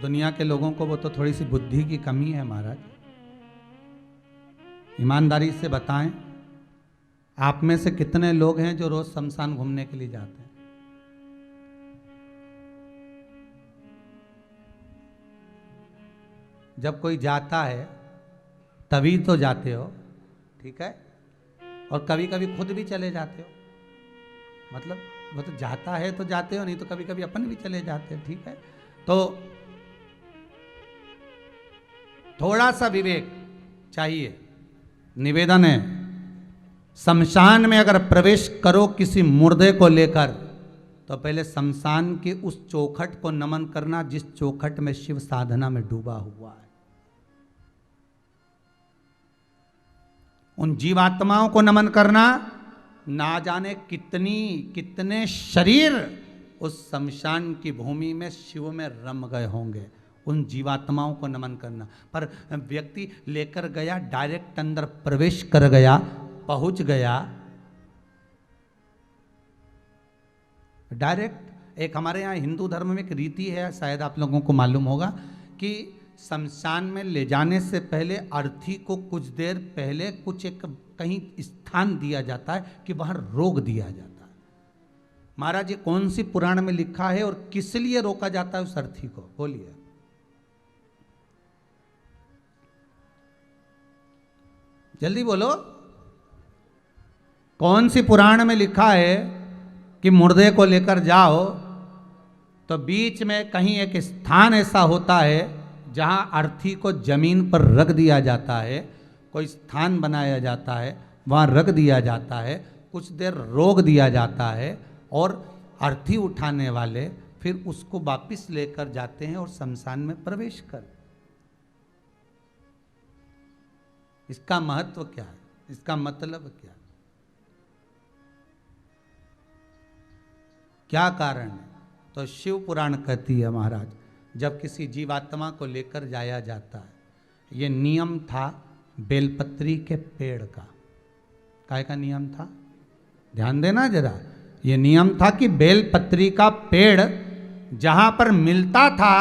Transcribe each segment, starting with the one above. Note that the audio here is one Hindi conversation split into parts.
दुनिया के लोगों को वो तो थोड़ी सी बुद्धि की कमी है महाराज। ईमानदारी से बताएं, आप में से कितने लोग हैं जो रोज शमशान घूमने के लिए जाते हैं? जब कोई जाता है तभी तो जाते हो, ठीक है, और कभी कभी खुद भी चले जाते हो। मतलब वो तो जाता है तो जाते हो, नहीं तो कभी कभी अपन भी चले जाते हैं, ठीक है। तो थोड़ा सा विवेक चाहिए। निवेदन है, शमशान में अगर प्रवेश करो किसी मुर्दे को लेकर तो पहले शमशान के उस चौखट को नमन करना जिस चौखट में शिव साधना में डूबा हुआ है। उन जीवात्माओं को नमन करना, ना जाने कितने शरीर उस शमशान की भूमि में शिव में रम गए होंगे, उन जीवात्माओं को नमन करना। पर व्यक्ति लेकर गया, डायरेक्ट अंदर प्रवेश कर गया, पहुंच गया डायरेक्ट। एक हमारे यहाँ हिंदू धर्म में एक रीति है, शायद आप लोगों को मालूम होगा, कि शमशान में ले जाने से पहले अर्थी को कुछ देर पहले कुछ एक कहीं स्थान दिया जाता है कि वहां रोक दिया जाता है। महाराज ये कौन सी पुराण में लिखा है और किस लिए रोका जाता है उस अर्थी को? बोलिए। जल्दी बोलो, कौन सी पुराण में लिखा है कि मुर्दे को लेकर जाओ तो बीच में कहीं एक स्थान ऐसा होता है जहां अर्थी को जमीन पर रख दिया जाता है, कोई स्थान बनाया जाता है, वहां रख दिया जाता है, कुछ देर रोक दिया जाता है और अर्थी उठाने वाले फिर उसको वापिस लेकर जाते हैं और शमशान में प्रवेश कर। इसका महत्व क्या है? इसका मतलब क्या है? क्या कारण है? तो शिव पुराण कहती है महाराज, जब किसी जीवात्मा को लेकर जाया जाता है, ये नियम था बेलपत्री के पेड़ का। काय का नियम था? ध्यान देना जरा। ये नियम था कि बेलपत्री का पेड़ जहां पर मिलता था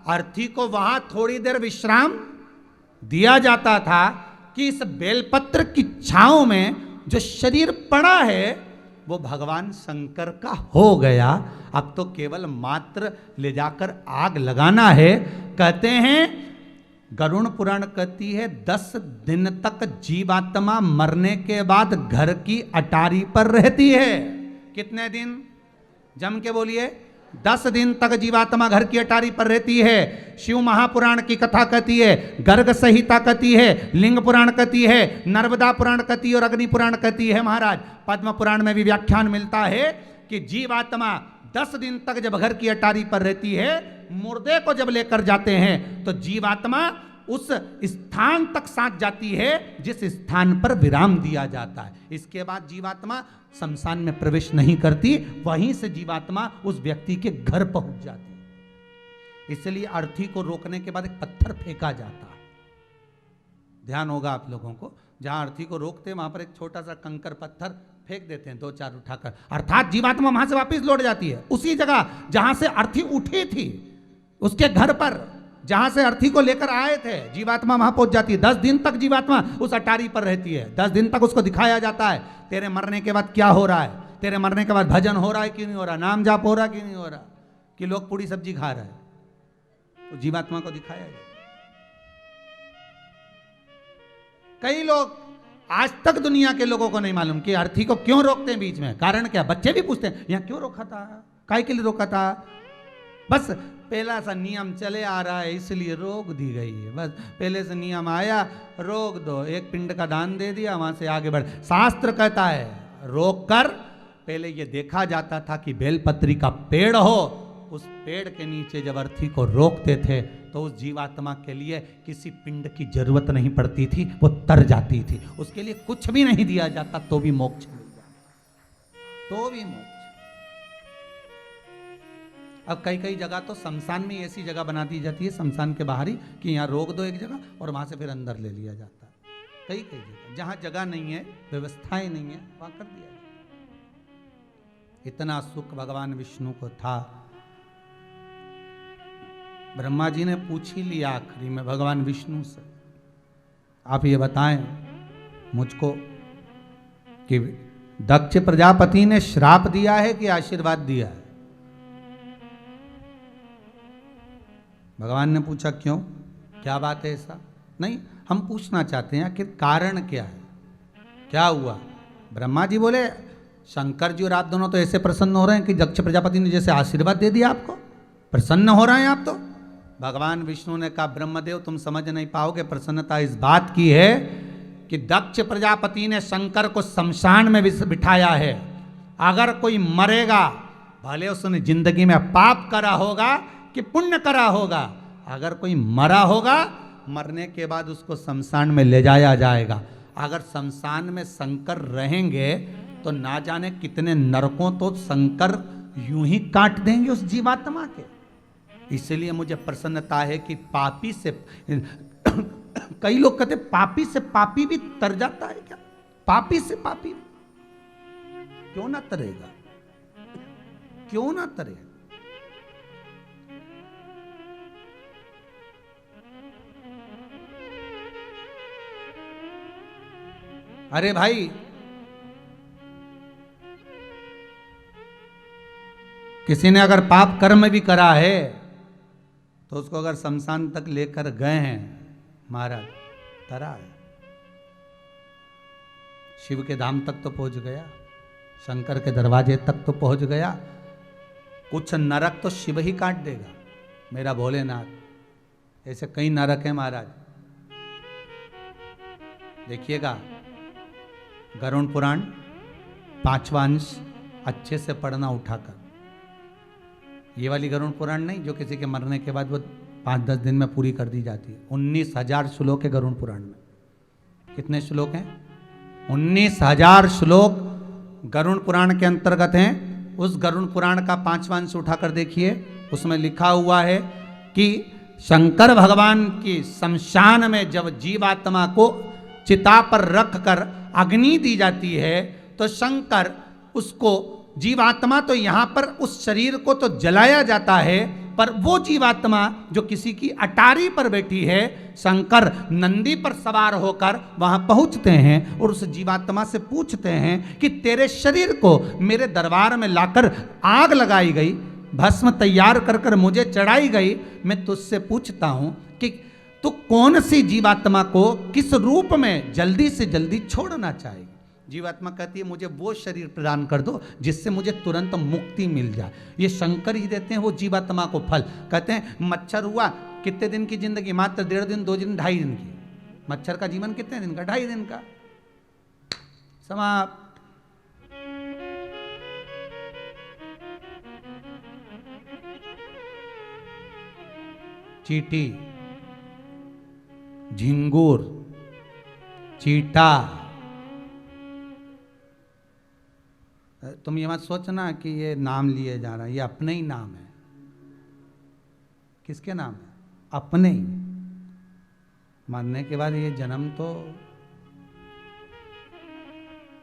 अर्थी को वहां थोड़ी देर विश्राम दिया जाता था कि इस बेलपत्र की छांव में जो शरीर पड़ा है वो भगवान शंकर का हो गया, अब तो केवल मात्र ले जाकर आग लगाना है। कहते हैं, गरुड़ पुराण कहती है 10 दिन तक जीवात्मा मरने के बाद घर की अटारी पर रहती है। कितने दिन? जम के बोलिए। 10 दिन तक जीवात्मा घर की अटारी पर रहती है। शिव महापुराण की कथा कहती है, गर्ग संहिता कहती है, लिंग पुराण कहती है, नर्मदा पुराण कहती है और अग्नि पुराण कहती है। महाराज पद्म पुराण में भी व्याख्यान मिलता है कि जीवात्मा 10 दिन तक जब घर की अटारी पर रहती है, मुर्दे को जब लेकर जाते हैं तो जीवात्मा उस स्थान तक साथ जाती है जिस स्थान पर विराम दिया जाता है। इसके बाद जीवात्मा शमशान में प्रवेश नहीं करती, वहीं से जीवात्मा उस व्यक्ति के घर पहुंच जाती है। इसलिए अर्थी को रोकने के बाद एक पत्थर फेंका जाता है। ध्यान होगा आप लोगों को, जहां अर्थी को रोकते हैं वहां पर एक छोटा सा कंकर पत्थर फेंक देते हैं, 2-4 उठाकर, अर्थात जीवात्मा वहां से वापस लौट जाती है उसी जगह जहां से अर्थी उठी थी, उसके घर पर जहां से अर्थी को लेकर आए थे। जीवात्मा वहां पहुंच जाती है। 10 दिन तक जीवात्मा उस अटारी पर रहती है। 10 दिन तक उसको दिखाया जाता है तेरे मरने के बाद क्या हो रहा है, तेरे मरने के बाद भजन हो रहा है कि नहीं हो रहा, नाम जाप हो रहा कि नहीं हो रहा, कि लोग पूरी सब्जी खा रहे हैं, तो जीवात्मा को दिखाया जाता है। कई लोग आज तक दुनिया के लोगों को नहीं मालूम कि अर्थी को क्यों रोकते हैं बीच में। कारण क्या? बच्चे भी पूछते हैं यहां क्यों रोका था, काय के लिए रोका था? बस पहला सा नियम चले आ रहा है इसलिए रोक दी गई है। बस पहले से नियम आया, रोक दो, एक पिंड का दान दे दिया, वहां से आगे बढ़। शास्त्र कहता है रोक कर पहले ये देखा जाता था कि बेलपत्री का पेड़ हो, उस पेड़ के नीचे जब अर्थी को रोकते थे तो उस जीवात्मा के लिए किसी पिंड की जरूरत नहीं पड़ती थी, वो तर जाती थी। उसके लिए कुछ भी नहीं दिया जाता तो भी मोक्ष मिल जाता, तो भी मोक्ष। अब कई कई जगह तो शमशान में ऐसी जगह बना दी जाती है, शमशान के बाहर ही, कि यहाँ रोक दो एक जगह और वहां से फिर अंदर ले लिया जाता है। कई कई जगह जहां जगह नहीं है, व्यवस्थाएं नहीं है, वहां कर दिया जाता। इतना सुख भगवान विष्णु को था। ब्रह्मा जी ने पूछ ही लिया आखिरी में भगवान विष्णु से, आप ये बताएं मुझको कि दक्ष प्रजापति ने श्राप दिया है कि आशीर्वाद दिया है? भगवान ने पूछा क्यों, क्या बात है ऐसा? नहीं, हम पूछना चाहते हैं कि कारण क्या है, क्या हुआ? ब्रह्मा जी बोले शंकर जी और आप दोनों तो ऐसे प्रसन्न हो रहे हैं कि दक्ष प्रजापति ने जैसे आशीर्वाद दे दिया, आपको प्रसन्न हो रहे हैं आप तो। भगवान विष्णु ने कहा ब्रह्मदेव तुम समझ नहीं पाओगे, प्रसन्नता इस बात की है कि दक्ष प्रजापति ने शंकर को शमशान में बिठाया है। अगर कोई मरेगा, भले उसने जिंदगी में पाप करा होगा कि पुण्य करा होगा, अगर कोई मरा होगा, मरने के बाद उसको शमशान में ले जाया जाएगा। अगर शमशान में शंकर रहेंगे तो ना जाने कितने नरकों तो शंकर यूं ही काट देंगे उस जीवात्मा के। इसलिए मुझे प्रसन्नता है कि पापी से कई लोग कहते पापी से पापी भी तर जाता है क्या? पापी से पापी क्यों ना तरेगा, क्यों ना तरे? अरे भाई, किसी ने अगर पाप कर्म भी करा है तो उसको अगर शमशान तक लेकर गए हैं महाराज, तरा है। शिव के धाम तक तो पहुंच गया, शंकर के दरवाजे तक तो पहुंच गया, कुछ नरक तो शिव ही काट देगा मेरा भोलेनाथ। ऐसे कई नरक हैं महाराज, देखिएगा गरुड़ पुराण 5वां अंश अच्छे से पढ़ना उठाकर। ये वाली गरुड़ पुराण नहीं जो किसी के मरने के बाद वो 5-10 दिन में पूरी कर दी जाती है। 19,000 श्लोक है गरुड़ पुराण में। कितने श्लोक हैं? 19,000 श्लोक गरुड़ पुराण के अंतर्गत हैं। उस गरुड़ पुराण का 5वां अंश उठाकर देखिए, उसमें लिखा हुआ है कि शंकर भगवान की शमशान में जब जीवात्मा को चिता पर रख कर अग्नि दी जाती है तो शंकर उसको, जीवात्मा तो यहां पर उस शरीर को तो जलाया जाता है, पर वो जीवात्मा जो किसी की अटारी पर बैठी है, शंकर नंदी पर सवार होकर वहां पहुंचते हैं और उस जीवात्मा से पूछते हैं कि तेरे शरीर को मेरे दरबार में लाकर आग लगाई गई, भस्म तैयार कर कर मुझे चढ़ाई गई, मैं तुझसे पूछता हूं कि तू कौन सी जीवात्मा को किस रूप में जल्दी से जल्दी छोड़ना चाहेगी? जीवात्मा कहती है मुझे वो शरीर प्रदान कर दो जिससे मुझे तुरंत मुक्ति मिल जाए। ये शंकर ही देते हैं वो जीवात्मा को फल। कहते हैं मच्छर हुआ, कितने दिन की जिंदगी? मात्र 1.5 दिन, 2 दिन, 2.5 दिन की। मच्छर का जीवन कितने दिन का? 2.5 दिन का। समाप्त। चींटी, झिंगुर, चीटा, तुम ये मत सोचना कि ये नाम लिए जा रहा है, ये अपने ही नाम है। किसके नाम है? अपने ही। मरने के बाद ये जन्म तो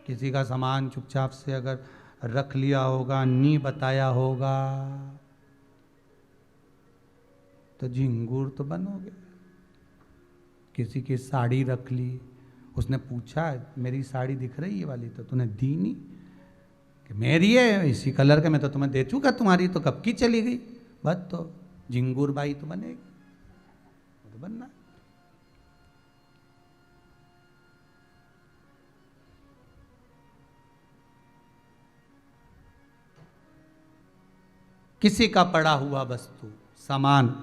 किसी का सामान चुपचाप से अगर रख लिया होगा, नहीं बताया होगा, तो झिंगुर तो बनोगे। किसी की साड़ी रख ली, उसने पूछा मेरी साड़ी दिख रही है वाली, तो तूने दी नहीं कि मेरी है इसी कलर का, मैं तो तुम्हें दे चुका, तुम्हारी तो कब की चली गई। बस तो झिंगुर बाई तो बनेगी, तो बनना। किसी का पड़ा हुआ वस्तु सामान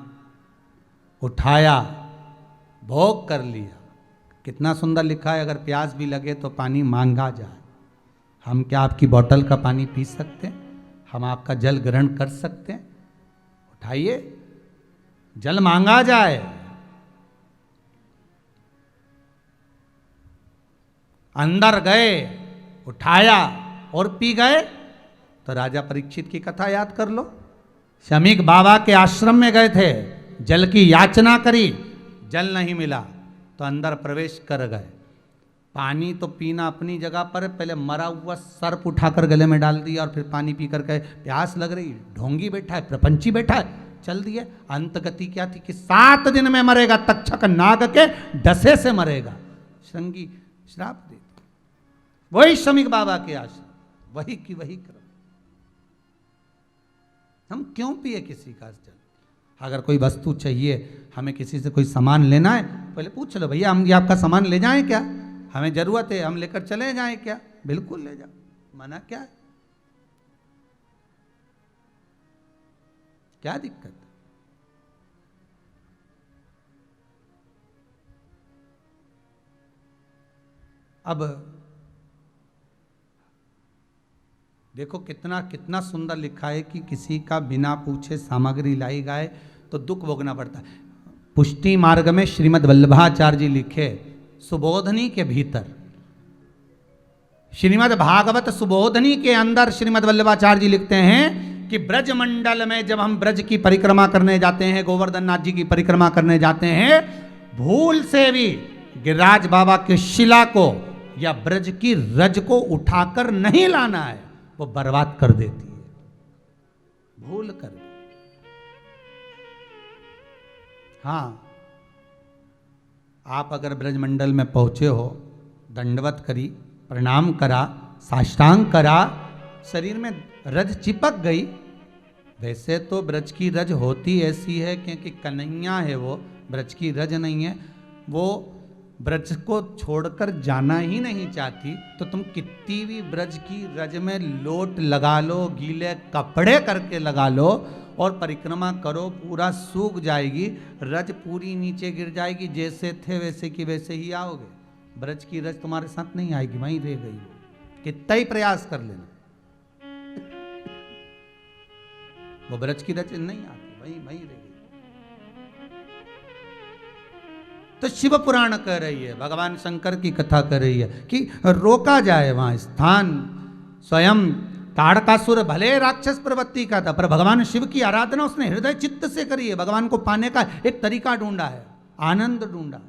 उठाया, भोग कर लिया। कितना सुंदर लिखा है, अगर प्यास भी लगे तो पानी मांगा जाए। हम क्या आपकी बोतल का पानी पी सकते हैं? हम आपका जल ग्रहण कर सकते हैं? उठाइए, जल मांगा जाए। अंदर गए, उठाया और पी गए। तो राजा परीक्षित की कथा याद कर लो। शमीक बाबा के आश्रम में गए थे, जल की याचना करी, जल नहीं मिला तो अंदर प्रवेश कर गए। पानी तो पीना अपनी जगह पर, पहले मरा हुआ सर्प उठाकर गले में डाल दिया और फिर पानी पी कर के प्यास लग रही, ढोंगी बैठा है, प्रपंची बैठा है, चल दिए। अंत गति क्या थी कि 7 दिन में मरेगा, तक्षक नाग के डसे से मरेगा। श्रृंगी श्राप दे, वही श्रमिक बाबा के आश्रम, वही की वही क्रम। हम क्यों पिए किसी का जल? अगर कोई वस्तु चाहिए, हमें किसी से कोई सामान लेना है, पहले पूछ लो, भैया हम ये आपका सामान ले जाएं क्या? हमें जरूरत है, हम लेकर चले जाएं क्या? बिल्कुल ले जाओ, मना क्या है? क्या दिक्कत? अब देखो कितना कितना सुंदर लिखा है कि किसी का बिना पूछे सामग्री लाई जाए तो दुख भोगना पड़ता है। पुष्टि मार्ग में श्रीमद् वल्लभाचार्य जी लिखे सुबोधनी के भीतर, श्रीमद् भागवत सुबोधनी के अंदर श्रीमद् वल्लभाचार्य जी लिखते हैं कि ब्रज मंडल में जब हम ब्रज की परिक्रमा करने जाते हैं, गोवर्धन नाथ जी की परिक्रमा करने जाते हैं, भूल से भी गिरिराज बाबा के शिला को या ब्रज की रज को उठाकर नहीं लाना है, वो बर्बाद कर देती है, भूल कर। हाँ, आप अगर ब्रजमंडल में पहुंचे हो, दंडवत करी, प्रणाम करा, साष्टांग करा, शरीर में रज चिपक गई। वैसे तो ब्रज की रज होती ऐसी है क्योंकि कन्हैया है, वो ब्रज की रज नहीं है, वो ब्रज को छोड़कर जाना ही नहीं चाहती। तो तुम कितनी भी ब्रज की रज में लोट लगा लो, गीले कपड़े करके लगा लो और परिक्रमा करो, पूरा सूख जाएगी, रज पूरी नीचे गिर जाएगी, जैसे थे वैसे की वैसे ही आओगे। ब्रज की रज तुम्हारे साथ नहीं आएगी, वहीं रह गई। कितना ही प्रयास कर लेना, वो ब्रज की रज नहीं आती, वहीं वहीं रह गई। तो शिव पुराण कह रही है, भगवान शंकर की कथा कर रही है कि रोका जाए वहां स्थान। स्वयं ताड़कासुर भले राक्षस प्रवृत्ति का था, पर भगवान शिव की आराधना उसने हृदय चित्त से करी है। भगवान को पाने का एक तरीका ढूंढा है, आनंद ढूंढा।